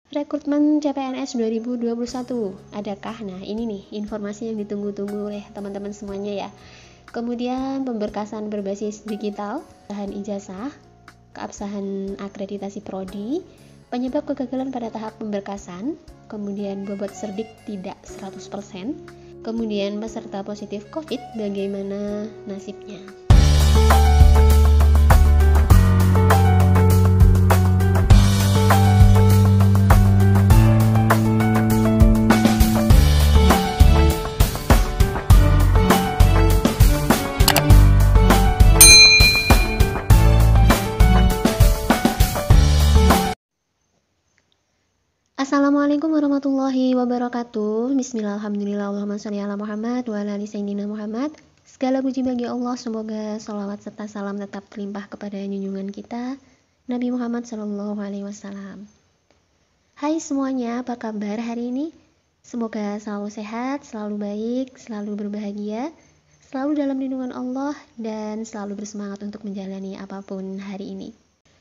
Rekrutmen CPNS 2021, adakah? Nah ini nih informasi yang ditunggu-tunggu oleh teman-teman semuanya ya. Kemudian pemberkasan berbasis digital, bahan ijazah, keabsahan akreditasi prodi, penyebab kegagalan pada tahap pemberkasan, kemudian bobot cerdik tidak 100%, kemudian peserta positif COVID bagaimana nasibnya. Assalamualaikum warahmatullahi wabarakatuh. Bismillah, alhamdulillah, Allahumma sholli ala Muhammad wa ala ali sayyidina Muhammad. Segala puji bagi Allah, semoga sholawat serta salam tetap terlimpah kepada junjungan kita Nabi Muhammad SAW. Hai semuanya, apa kabar hari ini? Semoga selalu sehat, selalu baik, selalu berbahagia, selalu dalam lindungan Allah, dan selalu bersemangat untuk menjalani apapun hari ini.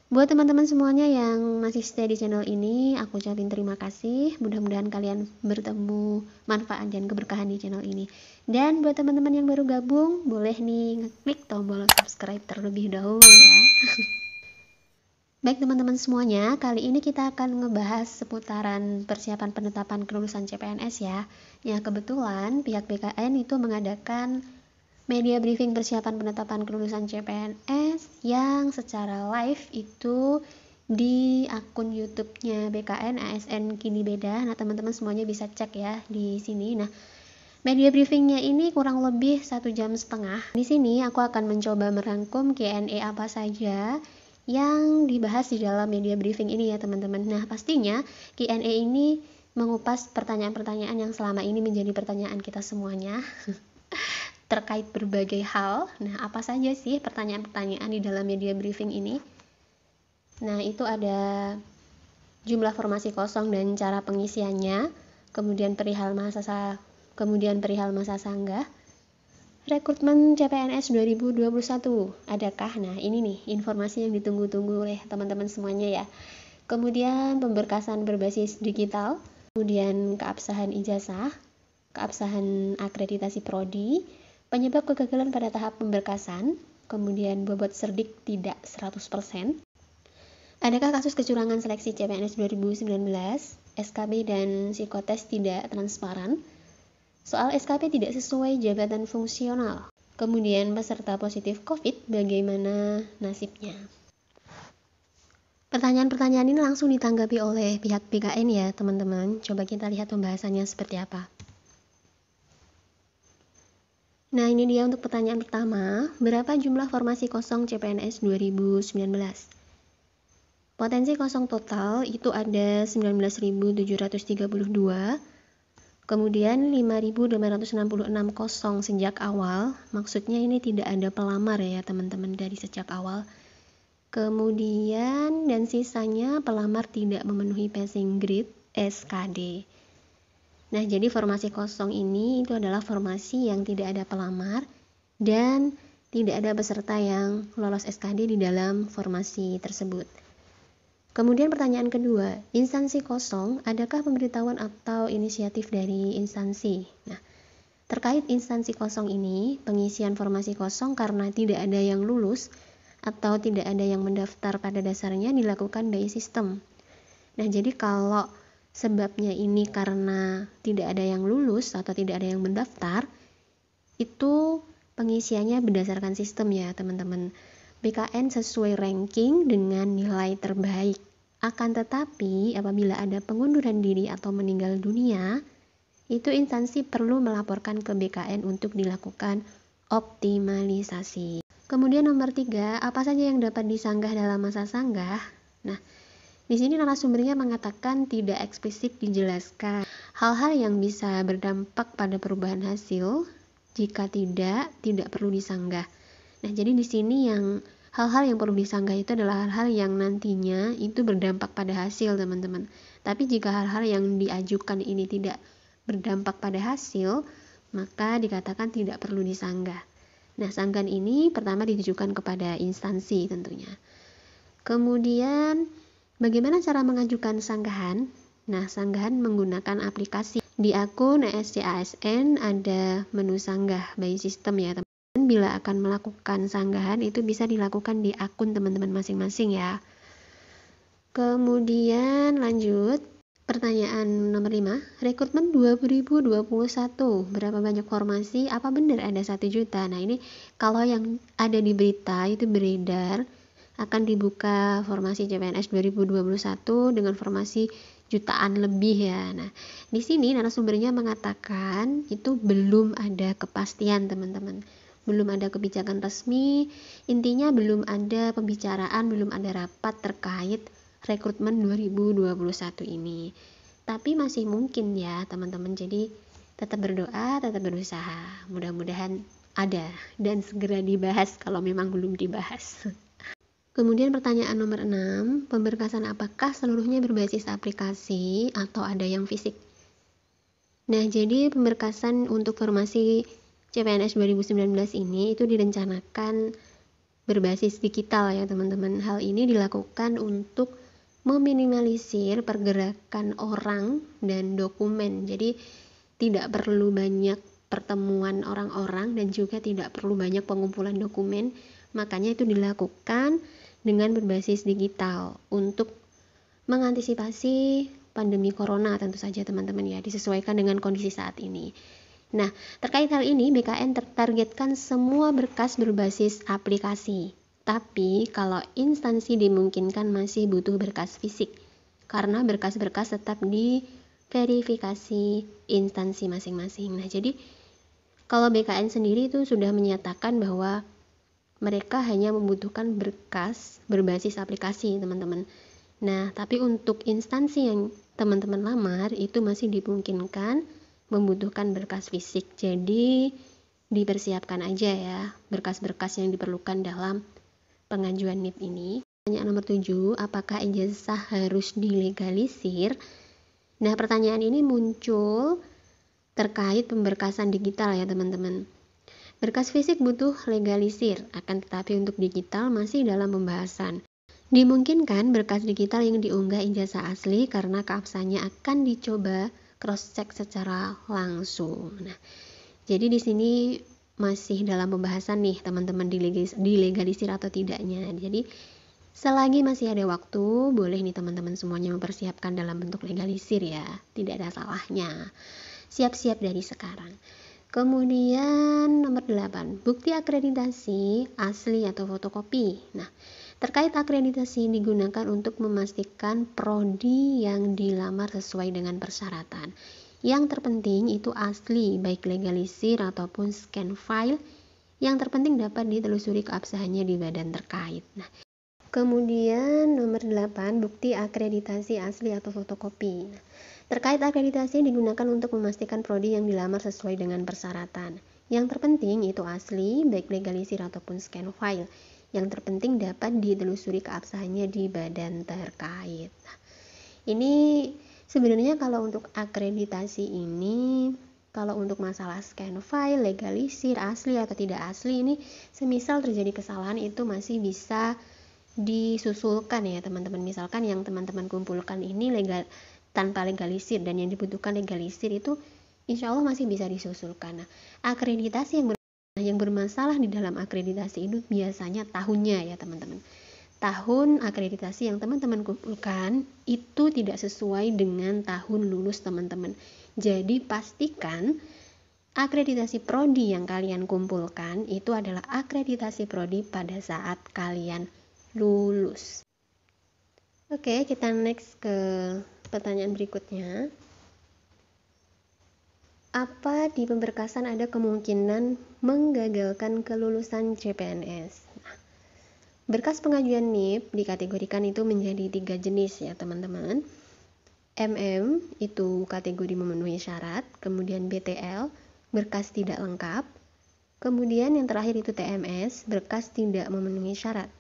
Buat teman-teman semuanya yang masih stay di channel ini, aku ucapin terima kasih. Mudah-mudahan kalian bertemu manfaat dan keberkahan di channel ini. Dan buat teman-teman yang baru gabung, boleh nih ngeklik tombol subscribe terlebih dahulu ya. Baik teman-teman semuanya, kali ini kita akan ngebahas seputaran persiapan penetapan kelulusan CPNS ya. Ya kebetulan pihak BKN itu mengadakan media briefing persiapan penetapan kelulusan CPNS yang secara live itu di akun YouTube-nya BKN ASN Kini Beda. Nah, teman-teman semuanya bisa cek ya di sini. Nah, media briefingnya ini kurang lebih 1,5 jam. Di sini aku akan mencoba merangkum Q&A apa saja yang dibahas di dalam media briefing ini ya, teman-teman. Nah, pastinya Q&A ini mengupas pertanyaan-pertanyaan yang selama ini menjadi pertanyaan kita semuanya. Terkait berbagai hal. Nah, apa saja sih pertanyaan-pertanyaan di dalam media briefing ini? Nah, itu ada jumlah formasi kosong dan cara pengisiannya, kemudian perihal masa sanggah, rekrutmen CPNS 2021, adakah? Nah, ini nih informasi yang ditunggu-tunggu oleh teman-teman semuanya ya. Kemudian pemberkasan berbasis digital, kemudian keabsahan ijazah, keabsahan akreditasi prodi, penyebab kegagalan pada tahap pemberkasan, kemudian bobot cerdik tidak 100%. Adakah kasus kecurangan seleksi CPNS 2019, SKB dan psikotes tidak transparan? Soal SKB tidak sesuai jabatan fungsional. Kemudian peserta positif COVID bagaimana nasibnya? Pertanyaan-pertanyaan ini langsung ditanggapi oleh pihak BKN ya teman-teman. Coba kita lihat pembahasannya seperti apa. Nah, ini dia untuk pertanyaan pertama. Berapa jumlah formasi kosong CPNS 2019? Potensi kosong total itu ada 19.732. Kemudian 5.866 kosong sejak awal. Maksudnya ini tidak ada pelamar ya teman-teman dari sejak awal. Kemudian dan sisanya pelamar tidak memenuhi passing grade SKD. Nah, jadi formasi kosong ini itu adalah formasi yang tidak ada pelamar dan tidak ada peserta yang lolos SKD di dalam formasi tersebut. Kemudian pertanyaan kedua, instansi kosong, adakah pemberitahuan atau inisiatif dari instansi? Nah, terkait instansi kosong ini, pengisian formasi kosong karena tidak ada yang lulus atau tidak ada yang mendaftar pada dasarnya dilakukan by system. Nah, jadi kalau sebabnya ini karena tidak ada yang lulus atau tidak ada yang mendaftar, itu pengisiannya berdasarkan sistem ya teman-teman. BKN sesuai ranking dengan nilai terbaik. Akan tetapi apabila ada pengunduran diri atau meninggal dunia, itu instansi perlu melaporkan ke BKN untuk dilakukan optimalisasi. Kemudian nomor 3, apa saja yang dapat disanggah dalam masa sanggah? Nah, di sini narasumbernya mengatakan tidak eksplisit dijelaskan hal-hal yang bisa berdampak pada perubahan hasil. Jika tidak perlu disanggah. Nah, jadi di sini yang hal-hal yang perlu disanggah itu adalah hal-hal yang nantinya itu berdampak pada hasil, teman-teman. Tapi jika hal-hal yang diajukan ini tidak berdampak pada hasil, maka dikatakan tidak perlu disanggah. Nah, sanggahan ini pertama ditujukan kepada instansi tentunya. Kemudian bagaimana cara mengajukan sanggahan? Nah, sanggahan menggunakan aplikasi. Di akun ESC ASN ada menu sanggah by system ya teman-teman. Bila akan melakukan sanggahan itu bisa dilakukan di akun teman-teman masing-masing ya. Kemudian lanjut, pertanyaan nomor 5, rekrutmen 2021, berapa banyak formasi? Apa benar ada 1 juta? Nah ini kalau yang ada di berita itu beredar akan dibuka formasi CPNS 2021 dengan formasi jutaan lebih ya. Nah, di sini narasumbernya mengatakan itu belum ada kepastian teman-teman. Belum ada kebijakan resmi, intinya belum ada pembicaraan, belum ada rapat terkait rekrutmen 2021 ini. Tapi masih mungkin ya teman-teman. Jadi tetap berdoa, tetap berusaha. Mudah-mudahan ada dan segera dibahas kalau memang belum dibahas. Kemudian pertanyaan nomor 6, pemberkasan apakah seluruhnya berbasis aplikasi atau ada yang fisik? Nah, jadi pemberkasan untuk formasi CPNS 2019 ini itu direncanakan berbasis digital ya teman-teman. Hal ini dilakukan untuk meminimalisir pergerakan orang dan dokumen. Jadi tidak perlu banyak pertemuan orang-orang dan juga tidak perlu banyak pengumpulan dokumen. Makanya itu dilakukan dengan berbasis digital untuk mengantisipasi pandemi corona tentu saja teman-teman ya, disesuaikan dengan kondisi saat ini. Nah, terkait hal ini BKN tertargetkan semua berkas berbasis aplikasi. Tapi kalau instansi dimungkinkan masih butuh berkas fisik karena berkas-berkas tetap diverifikasi instansi masing-masing. Nah, jadi kalau BKN sendiri itu sudah menyatakan bahwa mereka hanya membutuhkan berkas berbasis aplikasi teman-teman. Nah, tapi untuk instansi yang teman-teman lamar itu masih dimungkinkan membutuhkan berkas fisik. Jadi dipersiapkan aja ya berkas-berkas yang diperlukan dalam pengajuan NIP ini. Pertanyaan nomor 7, apakah ijazah harus dilegalisir? Nah, pertanyaan ini muncul terkait pemberkasan digital ya teman-teman. Berkas fisik butuh legalisir, akan tetapi untuk digital masih dalam pembahasan. Dimungkinkan berkas digital yang diunggah ijazah asli karena keabsahannya akan dicoba cross-check secara langsung. Nah, jadi di sini masih dalam pembahasan nih teman-teman dilegalisir atau tidaknya. Jadi selagi masih ada waktu, boleh nih teman-teman semuanya mempersiapkan dalam bentuk legalisir ya. Tidak ada salahnya. Siap-siap dari sekarang. Kemudian nomor 8, bukti akreditasi asli atau fotokopi. Nah, terkait akreditasi digunakan untuk memastikan prodi yang dilamar sesuai dengan persyaratan. Yang terpenting itu asli, baik legalisir ataupun scan file. Yang terpenting dapat ditelusuri keabsahannya di badan terkait. Nah, kemudian nomor 8, bukti akreditasi asli atau fotokopi. Nah, terkait akreditasi digunakan untuk memastikan prodi yang dilamar sesuai dengan persyaratan. Yang terpenting itu asli, baik legalisir ataupun scan file. Yang terpenting dapat ditelusuri keabsahannya di badan terkait. Nah, ini sebenarnya kalau untuk akreditasi ini, kalau untuk masalah scan file, legalisir, asli atau tidak asli ini, semisal terjadi kesalahan itu masih bisa disusulkan ya teman-teman. Misalkan yang teman-teman kumpulkan ini legal tanpa legalisir dan yang dibutuhkan legalisir itu insya Allah masih bisa disusulkan. Nah, akreditasi yang bermasalah di dalam akreditasi itu biasanya tahunnya ya teman-teman. Tahun akreditasi yang teman-teman kumpulkan itu tidak sesuai dengan tahun lulus teman-teman. Jadi pastikan akreditasi prodi yang kalian kumpulkan itu adalah akreditasi prodi pada saat kalian lulus. Oke, kita next ke pertanyaan berikutnya. Apa di pemberkasan ada kemungkinan menggagalkan kelulusan CPNS? Nah, berkas pengajuan NIP dikategorikan itu menjadi 3 jenis ya teman-teman. MM itu kategori memenuhi syarat, kemudian BTL berkas tidak lengkap, kemudian yang terakhir itu TMS berkas tidak memenuhi syarat.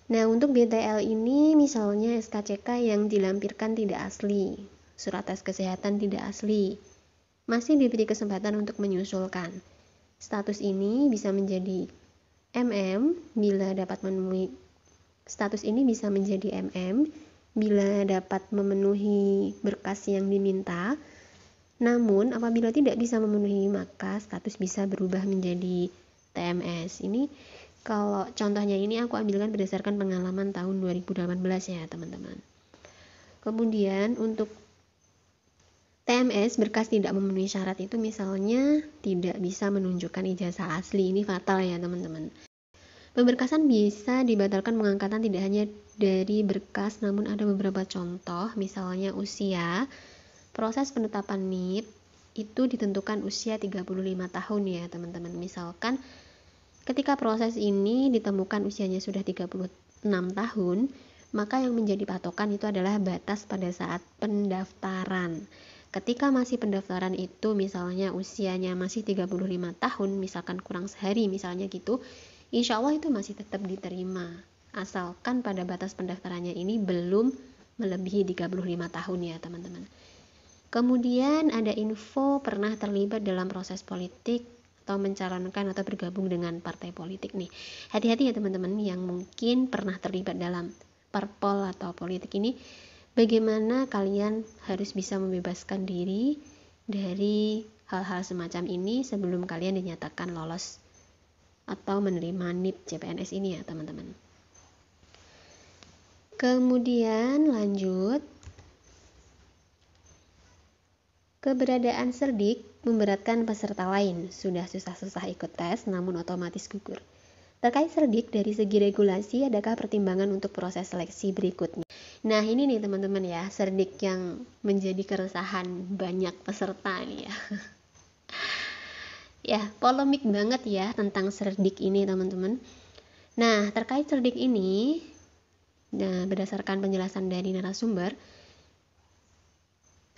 Nah, untuk BTL ini misalnya SKCK yang dilampirkan tidak asli, surat tes kesehatan tidak asli, masih diberi kesempatan untuk menyusulkan. Status ini bisa menjadi MM bila dapat memenuhi. Status ini bisa menjadi MM bila dapat memenuhi berkas yang diminta. Namun apabila tidak bisa memenuhi, maka status bisa berubah menjadi TMS. Ini kalau contohnya ini aku ambilkan berdasarkan pengalaman tahun 2018 ya teman-teman. Kemudian untuk TMS berkas tidak memenuhi syarat itu misalnya tidak bisa menunjukkan ijazah asli. Ini fatal ya teman-teman. Pemberkasan bisa dibatalkan pengangkatan tidak hanya dari berkas, namun ada beberapa contoh, misalnya usia. Proses penetapan NIP itu ditentukan usia 35 tahun ya teman-teman. Misalkan ketika proses ini ditemukan usianya sudah 36 tahun, maka yang menjadi patokan itu adalah batas pada saat pendaftaran. Ketika masih pendaftaran itu misalnya usianya masih 35 tahun, misalkan kurang sehari misalnya gitu, insya Allah itu masih tetap diterima, asalkan pada batas pendaftarannya ini belum melebihi 35 tahun ya teman-teman. Kemudian ada info pernah terlibat dalam proses politik atau mencalonkan atau bergabung dengan partai politik nih. Hati-hati ya teman-teman yang mungkin pernah terlibat dalam parpol atau politik ini, bagaimana kalian harus bisa membebaskan diri dari hal-hal semacam ini sebelum kalian dinyatakan lolos atau menerima NIP CPNS ini ya teman-teman. Kemudian lanjut, keberadaan cerdik memberatkan peserta lain. Sudah susah-susah ikut tes namun otomatis gugur. Terkait cerdik dari segi regulasi, adakah pertimbangan untuk proses seleksi berikutnya? Nah ini nih teman-teman ya, cerdik yang menjadi keresahan banyak peserta nih ya. Ya, polemik banget ya tentang cerdik ini teman-teman. Nah, terkait cerdik ini, berdasarkan penjelasan dari narasumber,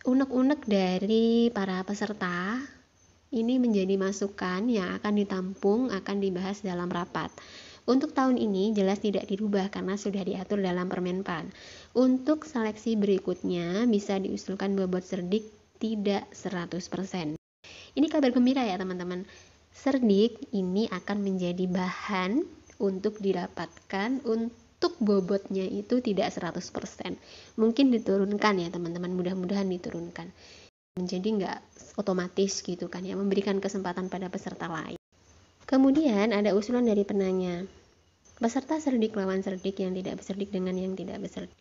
unek-unek dari para peserta ini menjadi masukan yang akan ditampung, akan dibahas dalam rapat. Untuk tahun ini jelas tidak dirubah karena sudah diatur dalam Permenpan. Untuk seleksi berikutnya bisa diusulkan bobot cerdik tidak 100%. Ini kabar gembira ya teman-teman. Cerdik ini akan menjadi bahan untuk didapatkan, untuk bobotnya itu tidak 100%. Mungkin diturunkan ya teman-teman, mudah-mudahan diturunkan. Menjadi nggak otomatis gitu kan ya, memberikan kesempatan pada peserta lain. Kemudian ada usulan dari penanya. Peserta cerdik lawan cerdik yang tidak bercerdik dengan yang tidak bercerdik.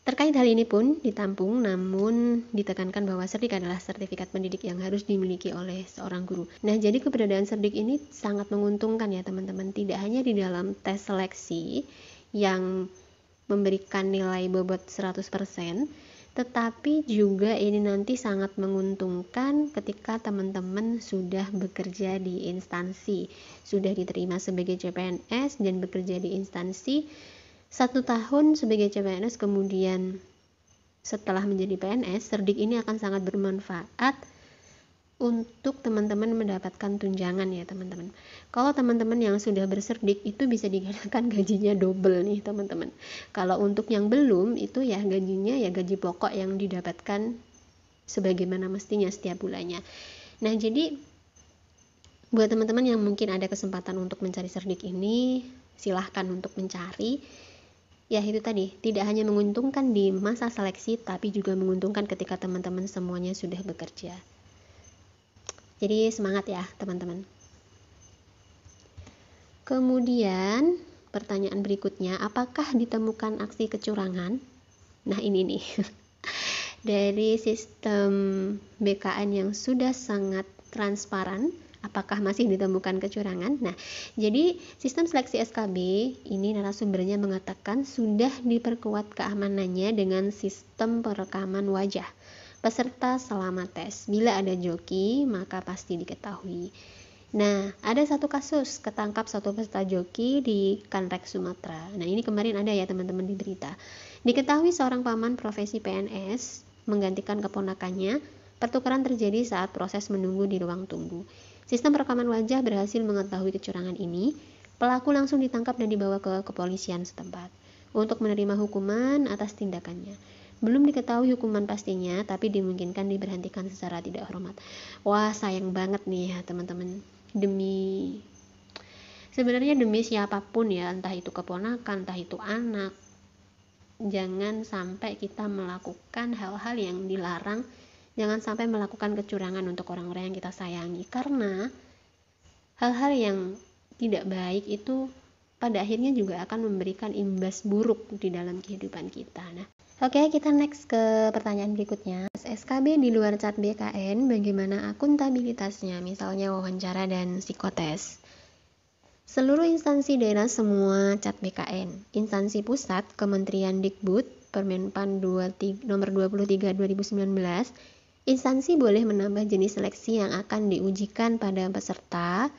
Terkait hal ini pun ditampung, namun ditekankan bahwa cerdik adalah sertifikat pendidik yang harus dimiliki oleh seorang guru. Nah, jadi keberadaan cerdik ini sangat menguntungkan ya teman-teman. Tidak hanya di dalam tes seleksi yang memberikan nilai bobot 100%, tetapi juga ini nanti sangat menguntungkan ketika teman-teman sudah bekerja di instansi, sudah diterima sebagai CPNS dan bekerja di instansi 1 tahun sebagai CPNS, kemudian setelah menjadi PNS, cerdik ini akan sangat bermanfaat untuk teman-teman mendapatkan tunjangan ya teman-teman. Kalau teman-teman yang sudah berserdik itu bisa dikatakan gajinya double nih teman-teman. Kalau untuk yang belum itu ya gajinya ya gaji pokok yang didapatkan sebagaimana mestinya setiap bulannya. Nah, jadi buat teman-teman yang mungkin ada kesempatan untuk mencari cerdik ini, silahkan untuk mencari. Ya itu tadi, tidak hanya menguntungkan di masa seleksi, tapi juga menguntungkan ketika teman-teman semuanya sudah bekerja. Jadi semangat ya teman-teman. Kemudian pertanyaan berikutnya, apakah ditemukan aksi kecurangan? Nah ini nih, dari sistem BKN yang sudah sangat transparan, apakah masih ditemukan kecurangan? Nah, jadi sistem seleksi SKB ini narasumbernya mengatakan sudah diperkuat keamanannya dengan sistem perekaman wajah peserta selama tes. Bila ada joki, maka pasti diketahui. Nah, ada satu kasus ketangkap satu peserta joki di Kanrek Sumatera. Nah, ini kemarin ada ya teman-teman di berita. Diketahui seorang paman profesi PNS menggantikan keponakannya. Pertukaran terjadi saat proses menunggu di ruang tunggu. Sistem rekaman wajah berhasil mengetahui kecurangan ini. Pelaku langsung ditangkap dan dibawa ke kepolisian setempat untuk menerima hukuman atas tindakannya. Belum diketahui hukuman pastinya, tapi dimungkinkan diberhentikan secara tidak hormat. Wah, sayang banget nih ya teman-teman. Sebenarnya demi siapapun ya, entah itu keponakan, entah itu anak, Jangan sampai kita melakukan hal-hal yang dilarang, jangan sampai melakukan kecurangan untuk orang-orang yang kita sayangi, karena hal-hal yang tidak baik itu pada akhirnya juga akan memberikan imbas buruk di dalam kehidupan kita. Nah, oke, kita next ke pertanyaan berikutnya. SKB di luar cat BKN, bagaimana akuntabilitasnya, misalnya wawancara dan psikotes? Seluruh instansi daerah semua cat BKN. Instansi pusat, Kementerian Dikbud, Permenpan nomor 23 2019, instansi boleh menambah jenis seleksi yang akan diujikan pada peserta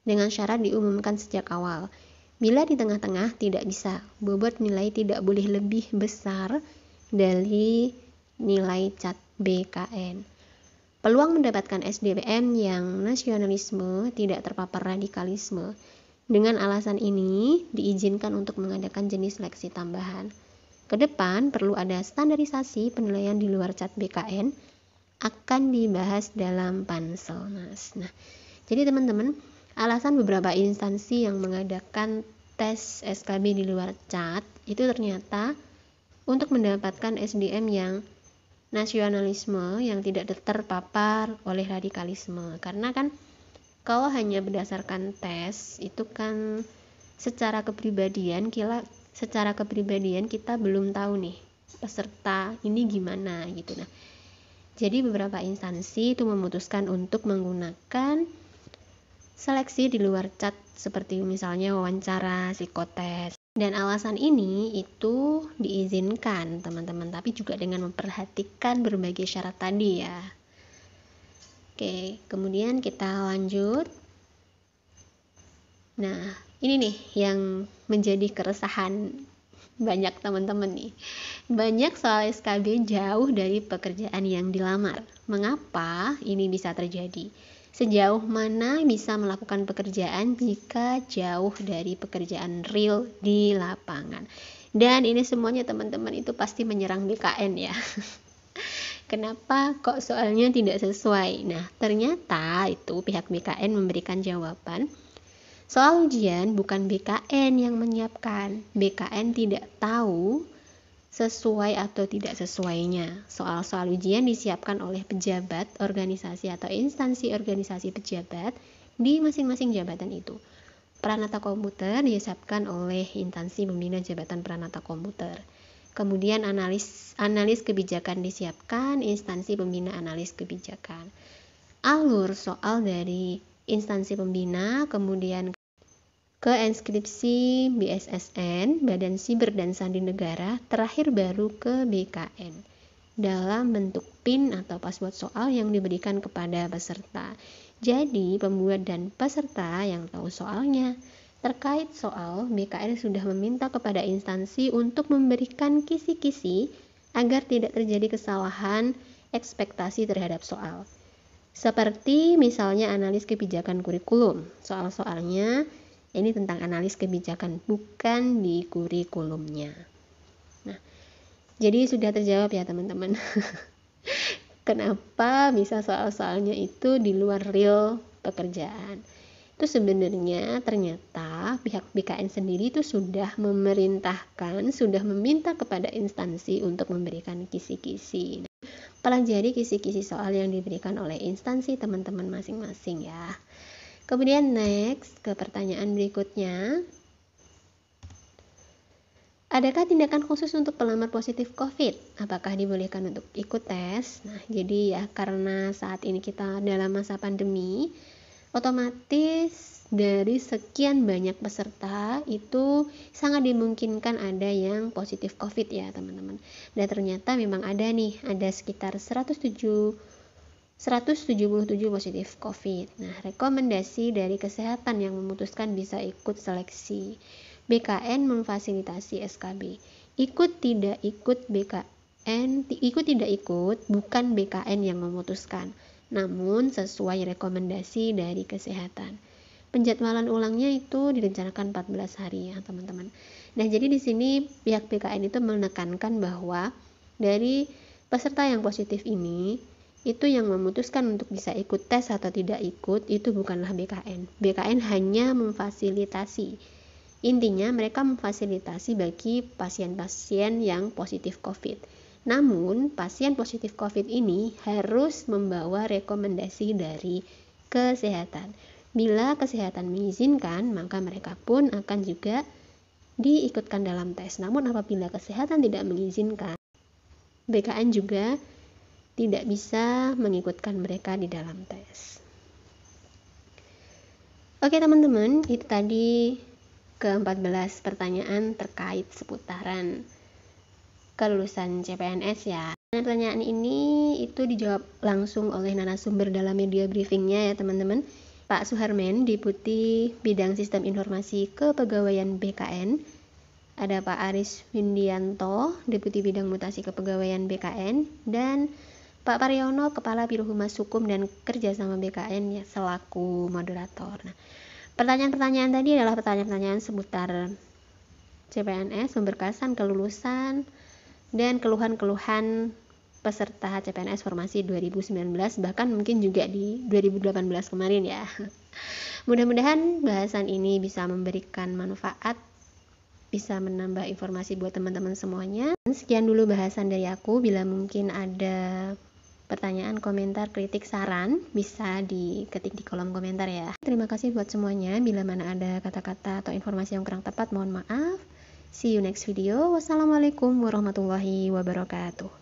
dengan syarat diumumkan sejak awal. Bila di tengah-tengah tidak bisa, bobot nilai tidak boleh lebih besar dari nilai cat BKN. Peluang mendapatkan SDM yang nasionalisme tidak terpapar radikalisme. Dengan alasan ini, diizinkan untuk mengadakan jenis seleksi tambahan. Ke depan, perlu ada standarisasi penilaian di luar cat BKN, akan dibahas dalam Panselnas. Nah, jadi teman-teman, alasan beberapa instansi yang mengadakan tes SKB di luar cat, itu ternyata untuk mendapatkan SDM yang nasionalisme, yang tidak terpapar oleh radikalisme. Karena kan, kalau hanya berdasarkan tes itu kan secara kepribadian kita belum tahu nih peserta ini gimana gitu. Nah, jadi beberapa instansi itu memutuskan untuk menggunakan seleksi di luar cat seperti misalnya wawancara, psikotes. Dan alasan ini itu diizinkan teman-teman, tapi juga dengan memperhatikan berbagai syarat tadi ya. Oke, kemudian kita lanjut. Nah, ini nih yang menjadi keresahan banyak teman-teman nih. Banyak soal SKB jauh dari pekerjaan yang dilamar. Mengapa ini bisa terjadi? Sejauh mana bisa melakukan pekerjaan jika jauh dari pekerjaan real di lapangan? Dan ini semuanya teman-teman itu pasti menyerang BKN ya. Kenapa kok soalnya tidak sesuai? Nah, ternyata itu pihak BKN memberikan jawaban. Soal ujian bukan BKN yang menyiapkan. BKN tidak tahu sesuai atau tidak sesuainya. Soal-soal ujian disiapkan oleh pejabat organisasi atau instansi organisasi pejabat di masing-masing jabatan itu. Peranata komputer disiapkan oleh instansi pembina jabatan peranata komputer. Kemudian analis kebijakan disiapkan instansi pembina analis kebijakan. Alur soal dari instansi pembina kemudian ke inskripsi BSSN, Badan Siber dan Sandi Negara, terakhir baru ke BKN dalam bentuk PIN atau password soal yang diberikan kepada peserta. Jadi pembuat dan peserta yang tahu soalnya. Terkait soal, BKN sudah meminta kepada instansi untuk memberikan kisi-kisi agar tidak terjadi kesalahan ekspektasi terhadap soal. Seperti misalnya analis kebijakan kurikulum. Soal-soalnya ini tentang analis kebijakan, bukan di kurikulumnya. Nah, jadi sudah terjawab ya teman-teman. Kenapa bisa soal-soalnya itu di luar real pekerjaan? Itu sebenarnya ternyata pihak BKN sendiri itu sudah memerintahkan, sudah meminta kepada instansi untuk memberikan kisi-kisi. Pelajari kisi-kisi soal yang diberikan oleh instansi teman-teman masing-masing ya. Kemudian next ke pertanyaan berikutnya. Adakah tindakan khusus untuk pelamar positif COVID? Apakah dibolehkan untuk ikut tes? Nah, jadi ya karena saat ini kita dalam masa pandemi, otomatis dari sekian banyak peserta itu sangat dimungkinkan ada yang positif COVID ya teman-teman. Dan ternyata memang ada sekitar 177 positif COVID. Nah, rekomendasi dari kesehatan yang memutuskan bisa ikut seleksi. BKN memfasilitasi SKB. Ikut tidak ikut bukan BKN yang memutuskan, namun sesuai rekomendasi dari kesehatan. Penjadwalan ulangnya itu direncanakan 14 hari ya teman-teman. Nah, jadi di sini pihak BKN itu menekankan bahwa dari peserta yang positif ini itu yang memutuskan untuk bisa ikut tes atau tidak ikut itu bukanlah BKN. BKN hanya memfasilitasi. Intinya mereka memfasilitasi bagi pasien-pasien yang positif COVID. Namun, pasien positif COVID ini harus membawa rekomendasi dari kesehatan. Bila kesehatan mengizinkan, maka mereka pun akan juga diikutkan dalam tes. Namun apabila kesehatan tidak mengizinkan, BKN juga tidak bisa mengikutkan mereka di dalam tes. Oke teman-teman, itu tadi ke-14 pertanyaan terkait seputaran kelulusan CPNS ya. Pertanyaan ini itu dijawab langsung oleh narasumber dalam media briefingnya ya teman-teman. Pak Suharmen, Deputi Bidang Sistem Informasi Kepegawaian BKN. Ada Pak Aris Windianto, Deputi Bidang Mutasi Kepegawaian BKN. Dan Pak Paryono, Kepala Biro Humas Hukum dan Kerjasama BKN ya, selaku moderator. Nah, pertanyaan-pertanyaan tadi adalah pertanyaan-pertanyaan seputar CPNS, pemberkasan, kelulusan, dan keluhan-keluhan peserta CPNS Formasi 2019, bahkan mungkin juga di 2018 kemarin ya. Mudah-mudahan bahasan ini bisa memberikan manfaat, bisa menambah informasi buat teman-teman semuanya. Sekian dulu bahasan dari aku. Bila mungkin ada pertanyaan, komentar, kritik, saran, bisa diketik di kolom komentar ya. Terima kasih buat semuanya. Bila mana ada kata-kata atau informasi yang kurang tepat, mohon maaf. See you next video. Wassalamualaikum warahmatullahi wabarakatuh.